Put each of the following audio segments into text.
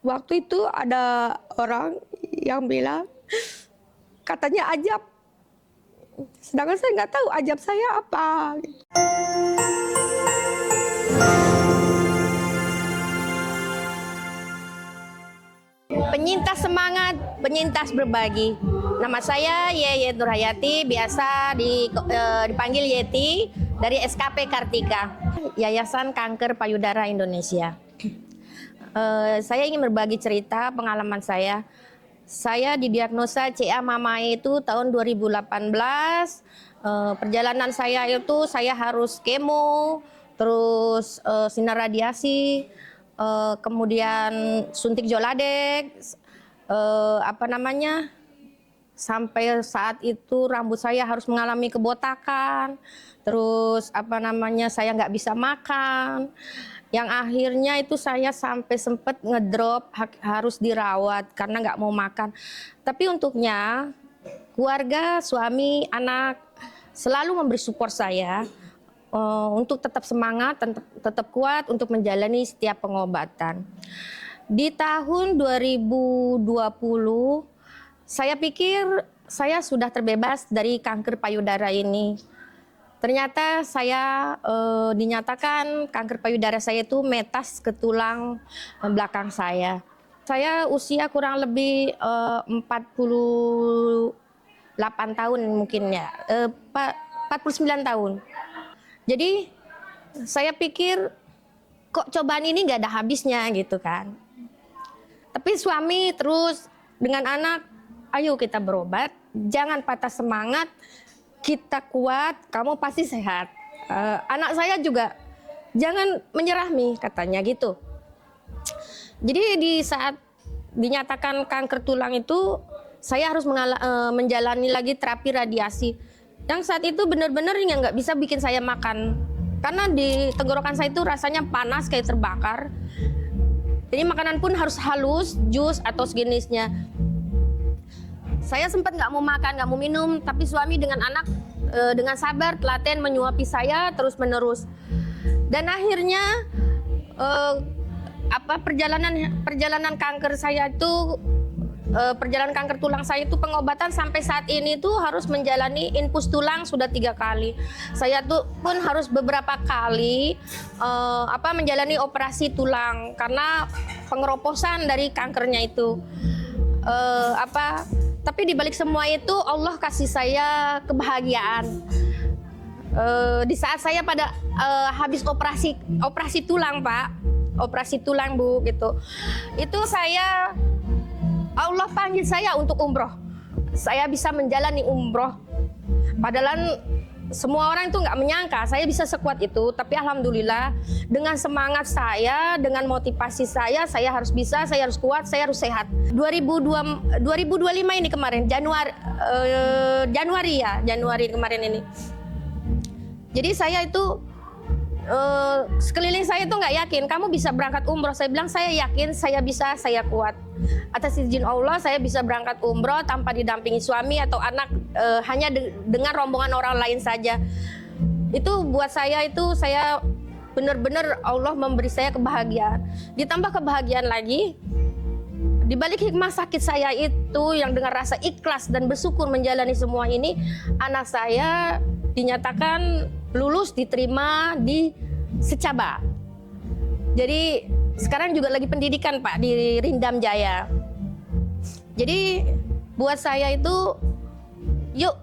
Waktu itu ada orang yang bilang, katanya ajab. Sedangkan saya nggak tahu ajab saya apa. Penyintas semangat, penyintas berbagi. Nama saya Yeye Nurhayati, biasa dipanggil Yeti, dari SKP Kartika, Yayasan Kanker Payudara Indonesia. Saya ingin berbagi cerita pengalaman saya. Saya didiagnosa CA Mamae itu tahun 2018. Perjalanan saya itu saya harus kemo, terus sinar radiasi, kemudian suntik Joladex, sampai saat itu rambut saya harus mengalami kebotakan, terus saya nggak bisa makan, yang akhirnya itu saya sampai sempat ngedrop, harus dirawat karena nggak mau makan. Tapi untuknya keluarga, suami, anak selalu memberi support saya untuk tetap semangat, tetap kuat untuk menjalani setiap pengobatan. Di tahun 2020, saya pikir saya sudah terbebas dari kanker payudara ini. Ternyata saya dinyatakan kanker payudara saya itu metas ke tulang belakang saya. Saya usia kurang lebih 48 tahun mungkin ya, 49 tahun. Jadi saya pikir kok cobaan ini nggak ada habisnya gitu kan. Tapi suami terus dengan anak, ayo kita berobat, jangan patah semangat, kita kuat, kamu pasti sehat. Anak saya juga jangan menyerah Mi, katanya gitu. Jadi di saat dinyatakan kanker tulang itu, saya harus menjalani lagi terapi radiasi. Yang saat itu benar-benar yang nggak bisa bikin saya makan. Karena di tenggorokan saya itu rasanya panas kayak terbakar. Jadi makanan pun harus halus, jus atau sejenisnya. Saya sempat nggak mau makan, nggak mau minum, tapi suami dengan anak dengan sabar, telaten menyuapi saya terus-menerus. Dan akhirnya perjalanan kanker saya itu, perjalanan kanker tulang saya itu pengobatan sampai saat ini tuh harus menjalani infus tulang sudah 3 kali. Saya tuh pun harus beberapa kali menjalani operasi tulang karena pengeroposan dari kankernya itu. Tapi di balik semua itu Allah kasih saya kebahagiaan. Di saat saya pada habis operasi tulang Pak, operasi tulang Bu gitu. Itu Allah panggil saya untuk umroh. Saya bisa menjalani umroh. Padahal semua orang itu nggak menyangka saya bisa sekuat itu, tapi alhamdulillah dengan semangat saya, dengan motivasi saya harus bisa, saya harus kuat, saya harus sehat. 2025 ini kemarin, Januari kemarin ini. Jadi saya itu sekeliling saya itu nggak yakin, kamu bisa berangkat umroh. Saya bilang saya yakin, saya bisa, saya kuat. Atas izin Allah saya bisa berangkat umroh tanpa didampingi suami atau anak, hanya dengan rombongan orang lain saja. Itu buat saya benar-benar Allah memberi saya kebahagiaan. Ditambah kebahagiaan lagi, di balik hikmah sakit saya itu yang dengan rasa ikhlas dan bersyukur menjalani semua ini, anak saya dinyatakan lulus, diterima di Secaba. Jadi sekarang juga lagi pendidikan Pak di Rindam Jaya. Jadi buat saya itu, yuk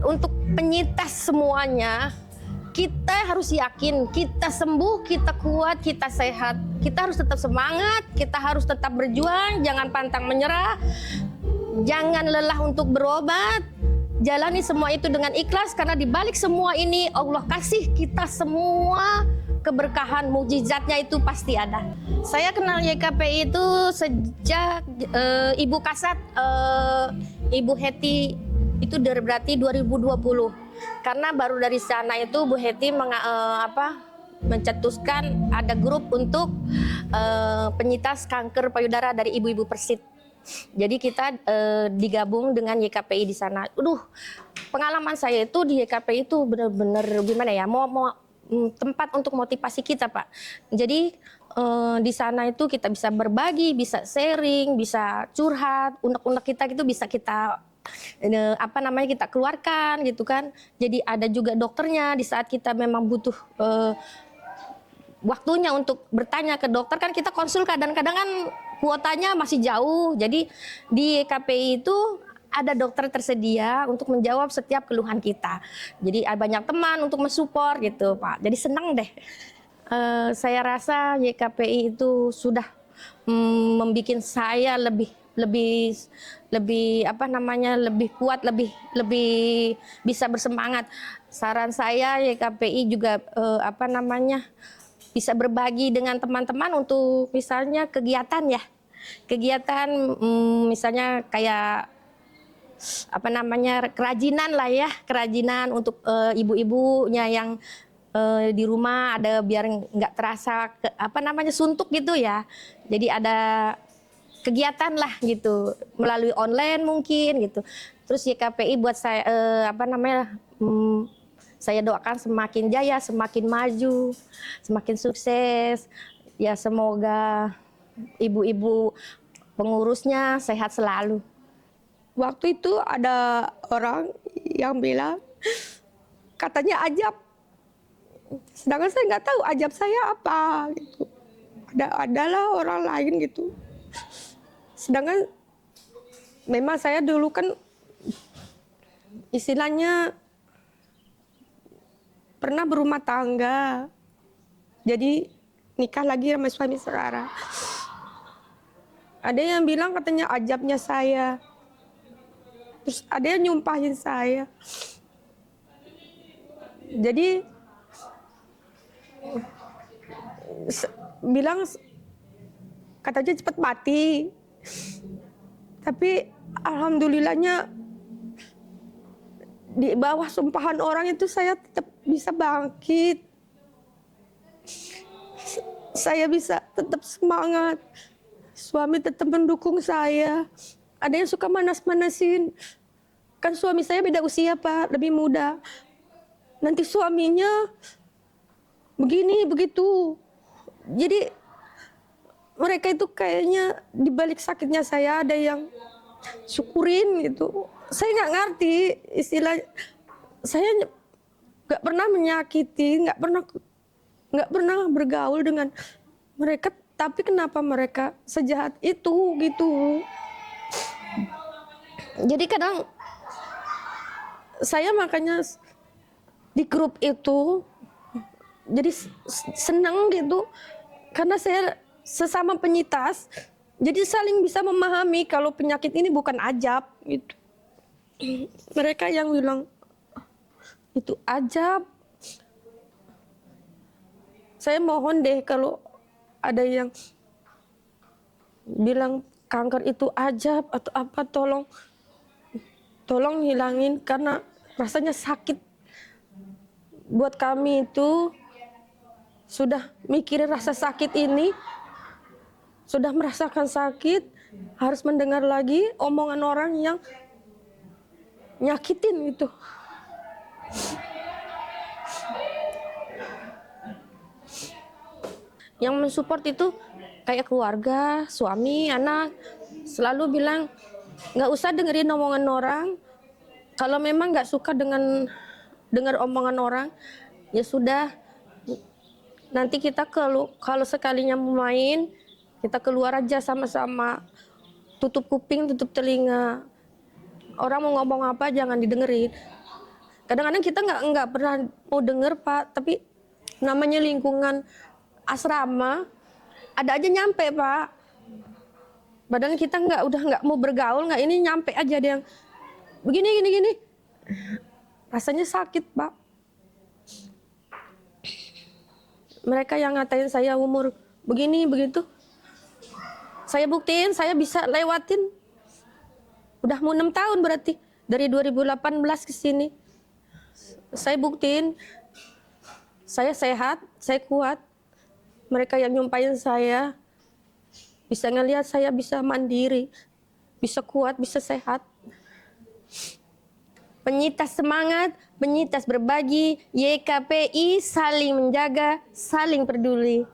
untuk penyintas semuanya, kita harus yakin, kita sembuh, kita kuat, kita sehat. Kita harus tetap semangat, kita harus tetap berjuang, jangan pantang menyerah, jangan lelah untuk berobat. Jalani semua itu dengan ikhlas, karena di balik semua ini Allah kasih kita semua keberkahan, mukjizatnya itu pasti ada. Saya kenal YKPI itu sejak Ibu Kasat, Ibu Heti itu berarti 2020. Karena baru dari sana itu Bu Heti mencetuskan ada grup untuk penyintas kanker payudara dari ibu-ibu Persit. Jadi kita digabung dengan YKPI di sana. Pengalaman saya itu di YKPI itu benar-benar gimana ya, tempat untuk motivasi kita Pak. Jadi di sana itu kita bisa berbagi, bisa sharing, bisa curhat, unek-unek kita gitu bisa kita kita keluarkan gitu kan. Jadi ada juga dokternya di saat kita memang butuh waktunya untuk bertanya ke dokter, kan kita konsul kadang-kadang kan kuotanya masih jauh. Jadi di KPI itu ada dokter tersedia untuk menjawab setiap keluhan kita. Jadi ada banyak teman untuk mensupport gitu Pak. Jadi senang deh. Saya rasa YKPI itu sudah membuat saya lebih lebih kuat, lebih bisa bersemangat. Saran saya YKPI juga bisa berbagi dengan teman-teman untuk misalnya kegiatan ya. Kegiatan misalnya kayak kerajinan lah ya, kerajinan untuk ibu-ibunya yang di rumah ada biar nggak terasa suntuk gitu ya. Jadi ada kegiatan lah gitu melalui online mungkin gitu. Terus YKPI buat saya saya doakan semakin jaya, semakin maju, semakin sukses. Ya semoga ibu-ibu pengurusnya sehat selalu. Waktu itu ada orang yang bilang katanya ajab. Sedangkan saya nggak tahu ajab saya apa gitu. Adalah orang lain gitu. Sedangkan memang saya dulu kan istilahnya pernah berumah tangga. Jadi nikah lagi sama suami sekarang. Ada yang bilang katanya ajabnya saya. Terus ada yang nyumpahin saya. Jadi bilang katanya cepat mati. Tapi alhamdulillahnya di bawah sumpahan orang itu saya tetap bisa bangkit. Saya bisa tetap semangat. Suami tetap mendukung saya. Ada yang suka manas-manasin. Kan suami saya beda usia Pak, lebih muda. Nanti suaminya begini, begitu. Jadi mereka itu kayaknya di balik sakitnya saya ada yang syukurin gitu. Saya nggak ngerti istilah, saya nggak pernah menyakiti, nggak pernah bergaul dengan mereka. Tapi kenapa mereka sejahat itu gitu? Jadi kadang saya makanya di grup itu jadi senang gitu, karena saya sesama penyintas, jadi saling bisa memahami kalau penyakit ini bukan ajab gitu. Mereka yang bilang itu ajab, saya mohon deh kalau ada yang bilang kanker itu ajab atau apa, tolong hilangin, karena rasanya sakit. Buat kami itu sudah mikirin rasa sakit ini, sudah merasakan sakit, harus mendengar lagi omongan orang yang nyakitin gitu. Yang mensupport itu kayak keluarga, suami, anak, selalu bilang nggak usah dengerin omongan orang. Kalau memang nggak suka dengan dengar omongan orang, ya sudah, nanti kita kalau sekalinya mau main, kita keluar aja sama-sama, tutup kuping, tutup telinga. Orang mau ngomong apa jangan didengerin. Kadang-kadang kita nggak pernah mau denger Pak, tapi namanya lingkungan asrama ada aja nyampe Pak. Badan kita udah nggak mau bergaul, nggak ini nyampe aja ada yang begini. Rasanya sakit Pak. Mereka yang ngatain saya umur begini begitu, saya buktiin saya bisa lewatin. Udah mau 6 tahun berarti dari 2018 ke sini. Saya buktiin saya sehat, saya kuat. Mereka yang nyumpahin saya bisa ngelihat saya bisa mandiri, bisa kuat, bisa sehat. Penyintas semangat, penyintas berbagi, YKPI saling menjaga, saling peduli.